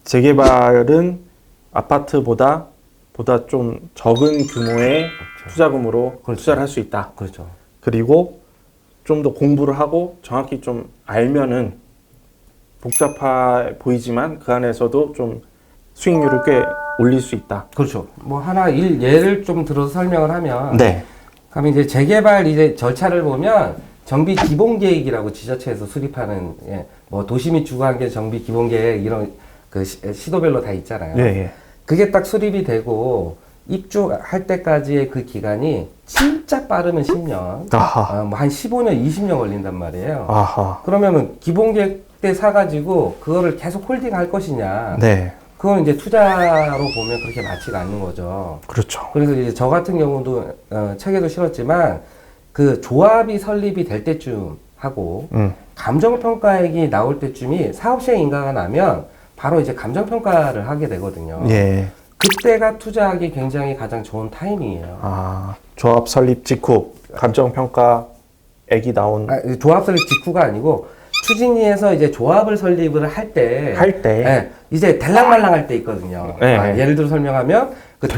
재개발은 아파트보다 좀 적은 규모의 그렇죠. 투자금으로 그렇죠. 투자를 할 수 있다. 그렇죠. 그리고 좀 더 공부를 하고 정확히 좀 알면은 복잡해 보이지만 그 안에서도 좀 수익률을 꽤 올릴 수 있다. 그렇죠. 뭐 하나 예를 좀 들어서 설명을 하면, 네. 그럼 이제 재개발 이제 절차를 보면 정비 기본 계획이라고 지자체에서 수립하는, 예, 뭐 도시 및 주거환경 정비 기본 계획 이런 그 시도별로 다 있잖아요. 예, 예. 그게 딱 수립이 되고 입주할 때까지의 그 기간이 진짜 빠르면 10년, 아하. 뭐 한 15년, 20년 걸린단 말이에요. 아하. 그러면은 기본 계획 때 사가지고 그거를 계속 홀딩할 것이냐? 네. 그건 이제 투자로 보면 그렇게 맞지가 않는 거죠. 그렇죠. 그래서 이제 저 같은 경우도 책에도 실었지만 그 조합이 설립이 될 때쯤 하고 감정평가액이 나올 때쯤이 사업시행 인가가 나면 바로 이제 감정평가를 하게 되거든요. 예. 그때가 투자하기 굉장히 가장 좋은 타이밍이에요. 아, 조합 설립 직후 감정평가액이 나온 조합 설립 직후가 아니고 추진위에서 이제 조합을 설립을 할 때, 예, 이제 될랑말랑 할 때 있거든요. 네. 예를 들어 설명하면 그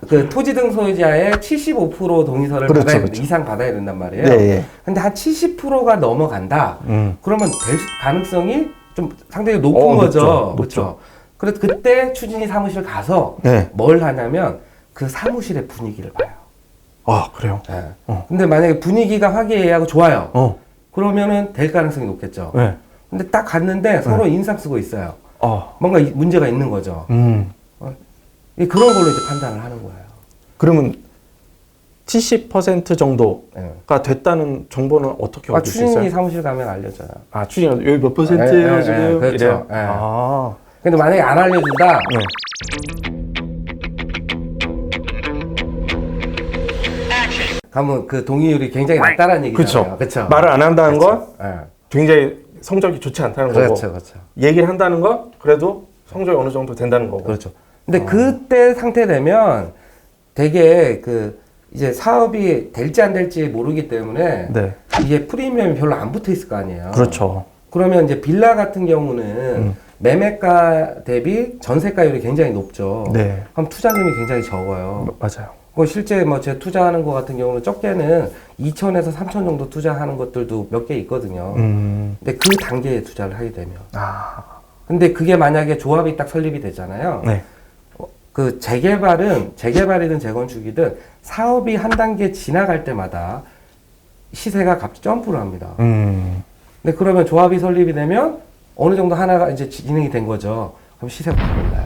그 토지 등 소유자의 75% 동의서를 그렇죠, 그렇죠. 이상 받아야 된단 말이에요. 네, 예. 근데 한 70%가 넘어간다. 그러면 될 가능성이 좀 상당히 높은 거죠. 높죠. 그렇죠. 그래서 그때 추진위 사무실 가서 네. 뭘 하냐면 그 사무실의 분위기를 봐요. 아, 그래요? 예. 근데 만약에 분위기가 화기애애하고 좋아요. 그러면은 될 가능성이 높겠죠. 네. 근데 딱 갔는데 서로 인상 쓰고 있어요. 뭔가 문제가 있는 거죠. 그런 걸로 이제 판단을 하는 거예요. 그러면 70% 정도가 네. 됐다는 정보는 어떻게 얻을 수 추진위 있어요? 사무실 가면 알려줘요. 아, 추진이 여기 몇 %예요, 지금? 그렇죠. 이래요? 네. 아. 근데 만약에 안 알려준다? 네. 그러면 그 동의율이 굉장히 낮다라는 얘기잖아요. 그렇죠. 말을 안 한다는 건 네. 굉장히 성적이 좋지 않다는 거고. 그렇죠. 얘기를 한다는 건 그래도 성적이 어느 정도 된다는 거고. 그렇죠. 근데 그때 상태 되면 되게 그 이제 사업이 될지 안 될지 모르기 때문에 네. 이게 프리미엄이 별로 안 붙어 있을 거 아니에요. 그렇죠. 그러면 이제 빌라 같은 경우는 매매가 대비 전세가율이 굉장히 높죠. 네. 그럼 투자금이 굉장히 적어요. 맞아요. 그 실제 뭐 제가 투자하는 거 같은 경우는 적게는 2천에서 3천 정도 투자하는 것들도 몇 개 있거든요. 근데 그 단계에 투자를 하게 되면. 근데 그게 만약에 조합이 딱 설립이 되잖아요. 네. 그 재개발이든 재건축이든 사업이 한 단계 지나갈 때마다 시세가 갑자기 점프를 합니다. 근데 그러면 조합이 설립이 되면 어느 정도 하나가 이제 진행이 된 거죠. 그럼 시세가 확 올라요.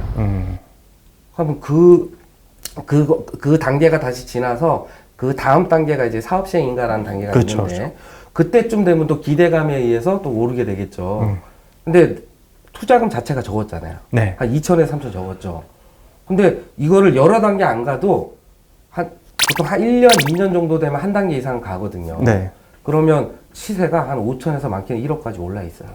그러면 그 단계가 다시 지나서 그 다음 단계가 이제 사업시행인가라는 단계가 그렇죠, 있는데 그렇죠. 그때쯤 되면 또 기대감에 의해서 또 오르게 되겠죠. 근데 투자금 자체가 적었잖아요. 네. 한 2천에서 3천 적었죠. 근데 이거를 여러 단계 안 가도 보통 한 1년, 2년 정도 되면 한 단계 이상 가거든요. 네. 그러면 시세가 한 5천에서 많게는 1억까지 올라 있어요.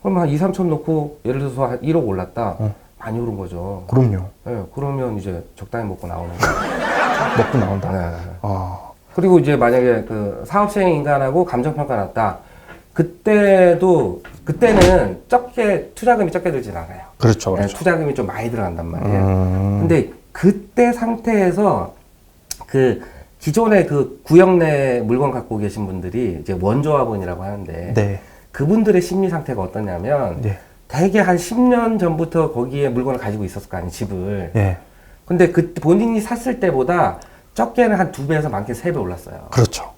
그러면 한 2, 3천 놓고 예를 들어서 한 1억 올랐다. 많이 오른 거죠. 그럼요. 네, 그러면 이제 적당히 먹고 나오는 거예요. 먹고 나온다. 네. 그리고 이제 만약에 그 사업시행 인간하고 감정평가 났다. 그때는 투자금이 적게 들진 않아요. 그렇죠. 네, 투자금이 좀 많이 들어간단 말이에요. 근데 그때 상태에서 그 기존에 그 구역 내 물건 갖고 계신 분들이 이제 원조합원이라고 하는데 네. 그분들의 심리 상태가 어떠냐면 네. 대개 한 10년 전부터 거기에 물건을 가지고 있었을 거 아니에요, 집을. 네. 근데 그 본인이 샀을 때보다 적게는 한 2배에서 많게는 3배 올랐어요. 그렇죠.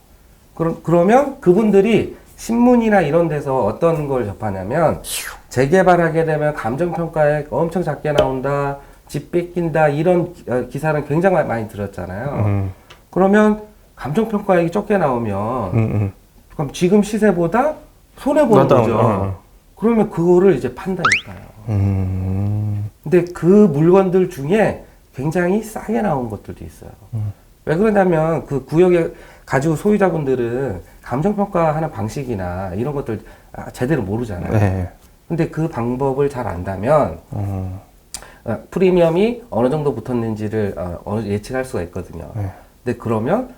그러면 그분들이 신문이나 이런 데서 어떤 걸 접하냐면 재개발하게 되면 감정평가액 엄청 작게 나온다, 집 뺏긴다 이런 기사는 굉장히 많이 들었잖아요. 그러면 감정평가액이 적게 나오면 그럼 지금 시세보다 손해보는 거죠. 그러면 그거를 이제 판다니까요. 근데 그 물건들 중에 굉장히 싸게 나온 것들도 있어요. 왜 그러냐면 그 구역에 가지고 소유자분들은 감정평가하는 방식이나 이런 것들 제대로 모르잖아요. 네. 근데 그 방법을 잘 안다면 프리미엄이 어느 정도 붙었는지를 예측할 수가 있거든요. 네. 근데 그러면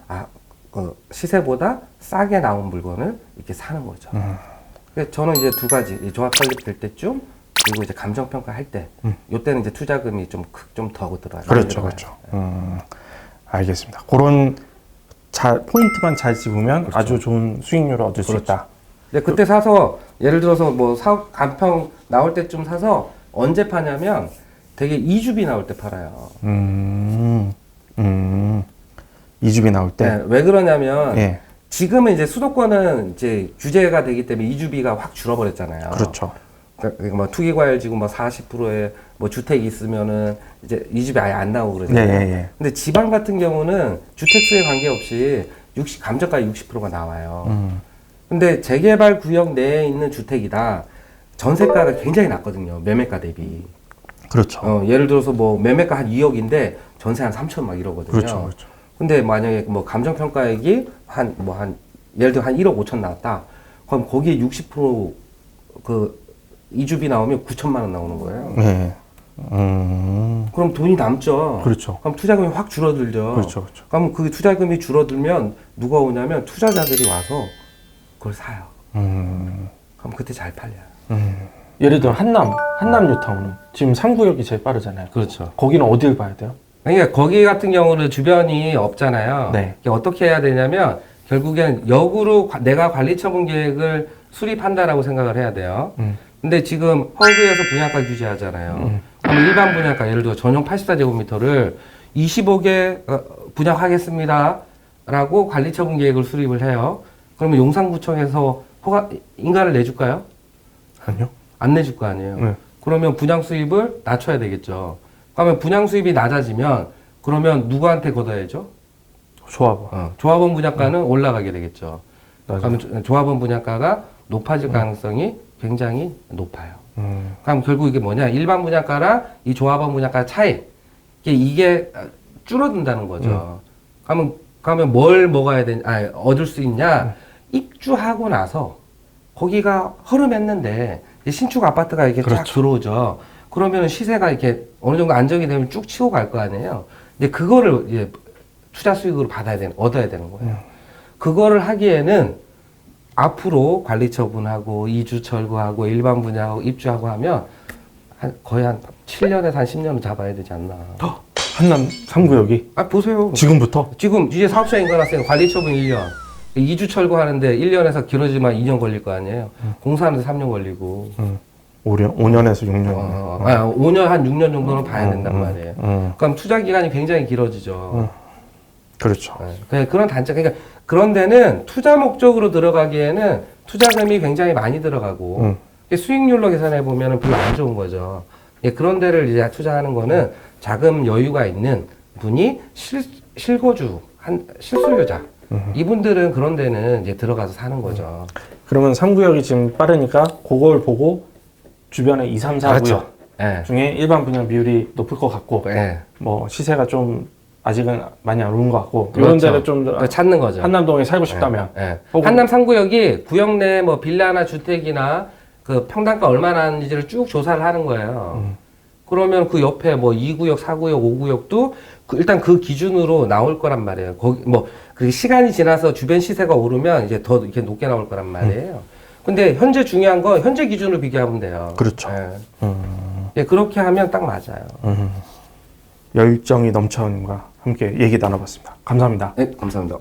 시세보다 싸게 나온 물건을 이렇게 사는 거죠. 그래서 저는 이제 두 가지 조합 설립될 때쯤 그리고 이제 감정평가 할 때, 요때는 이제 투자금이 좀 더 들어가요. 그렇죠, 그렇죠. 알겠습니다. 그런 포인트만 잘 집으면 그렇죠. 아주 좋은 수익률을 얻을 수 있다. 근데 그때 사서 예를 들어서 뭐 사업 간평 나올 때쯤 사서 언제 파냐면 되게 2주비 나올 때 팔아요. 2주비 나올 때. 네, 왜 그러냐면 예, 지금은 이제 수도권은 이제 규제가 되기 때문에 2주비가 확 줄어버렸잖아요. 그렇죠. 그러니까 뭐 투기과열지구 뭐 40%의 뭐 주택이 있으면은 이제 2주비 아예 안 나오고 그러잖아요. 예. 근데 지방 같은 경우는 주택수에 관계없이 감정가의 60%가 나와요. 근데 재개발 구역 내에 있는 주택이다. 전세가가 굉장히 낮거든요. 매매가 대비. 그렇죠. 예를 들어서 뭐 매매가 한 2억인데 전세 한 3천 막 이러거든요. 그렇죠. 근데 만약에 뭐 감정평가액이 예를 들어 한 1억 5천 나왔다. 그럼 거기에 60% 2주비 나오면 9천만 원 나오는 거예요. 예. 그럼 돈이 남죠. 그렇죠. 그럼 투자금이 확 줄어들죠. 그렇죠. 그럼 그 투자금이 줄어들면 누가 오냐면 투자자들이 와서 그걸 사요. 그럼 그때 잘 팔려요. 예를 들어 한남 뉴타운은 지금 3구역이 제일 빠르잖아요. 그렇죠. 거기는 어딜 봐야 돼요? 그러니까 거기 같은 경우는 주변이 없잖아요. 네. 이게 어떻게 해야 되냐면 결국엔 역으로 내가 관리처분 계획을 수립한다라고 생각을 해야 돼요. 근데 지금 허브에서 분양가 규제하잖아요. 그럼 일반 분양가 예를 들어 전용 84제곱미터를 25개 분양하겠습니다 라고 관리처분 계획을 수립을 해요. 그러면 용산구청에서 인가를 내줄까요? 아니요. 안 내줄 거 아니에요. 네. 그러면 분양 수입을 낮춰야 되겠죠. 그러면 분양 수입이 낮아지면 그러면 누구한테 걷어야죠? 조합원. 조합원 분양가는 올라가게 되겠죠. 맞아요. 그러면 조합원 분양가가 높아질 가능성이 굉장히 높아요. 그럼 결국 이게 뭐냐? 일반 분양가랑 이 조합원 분양가 차이 이게 줄어든다는 거죠. 그러면 뭘 먹어야 되냐? 얻을 수 있냐? 입주하고 나서 거기가 허름했는데 신축 아파트가 이렇게 그렇죠. 쫙 들어오죠. 그러면 시세가 이렇게 어느 정도 안정이 되면 쭉 치고 갈 거 아니에요. 근데 그거를 이제 투자 수익으로 얻어야 되는 거예요. 그거를 하기에는 앞으로 관리 처분하고 이주 철거하고 일반 분양하고 입주하고 하면 거의 한 7년에서 한 10년은 잡아야 되지 않나. 한남 3구역이 보세요. 지금부터? 지금 이제 사업자 인가났으니까 관리 처분 1년. 2주 철거하는데 1년에서 길어지면 2년 걸릴 거 아니에요. 공사하는데 3년 걸리고. 5년에서 6년. 5년 한 6년 정도는 봐야 된단 말이에요. 그럼 투자 기간이 굉장히 길어지죠. 그렇죠. 그런 단점. 그러니까 그런 데는 투자 목적으로 들어가기에는 투자금이 굉장히 많이 들어가고 수익률로 계산해 보면 별로 안 좋은 거죠. 그런 데를 이제 투자하는 거는 자금 여유가 있는 분이 실거주, 실소유자. 이분들은 그런 데는 이제 들어가서 사는 거죠. 그러면 3구역이 지금 빠르니까 그걸 보고 주변에 2, 3, 4구역 그렇죠. 네. 중에 일반 분양 비율이 높을 것 같고 네. 뭐 시세가 좀 아직은 많이 안 오른 것 같고 그렇죠. 이런 데를 좀 찾는 거죠. 한남동에 살고 싶다면 혹은 한남 3구역이 구역 내 뭐 빌라나 주택이나 그 평당가 얼마나 하는지를 쭉 조사를 하는 거예요. 그러면 그 옆에 뭐 2구역, 4구역, 5구역도 일단 그 기준으로 나올 거란 말이에요. 거기 뭐 그 시간이 지나서 주변 시세가 오르면 이제 더 이렇게 높게 나올 거란 말이에요. 근데 현재 중요한 건 현재 기준으로 비교하면 돼요. 그렇죠. 그렇게 하면 딱 맞아요. 열정이 넘쳐님과 함께 얘기 나눠봤습니다. 감사합니다. 네, 감사합니다.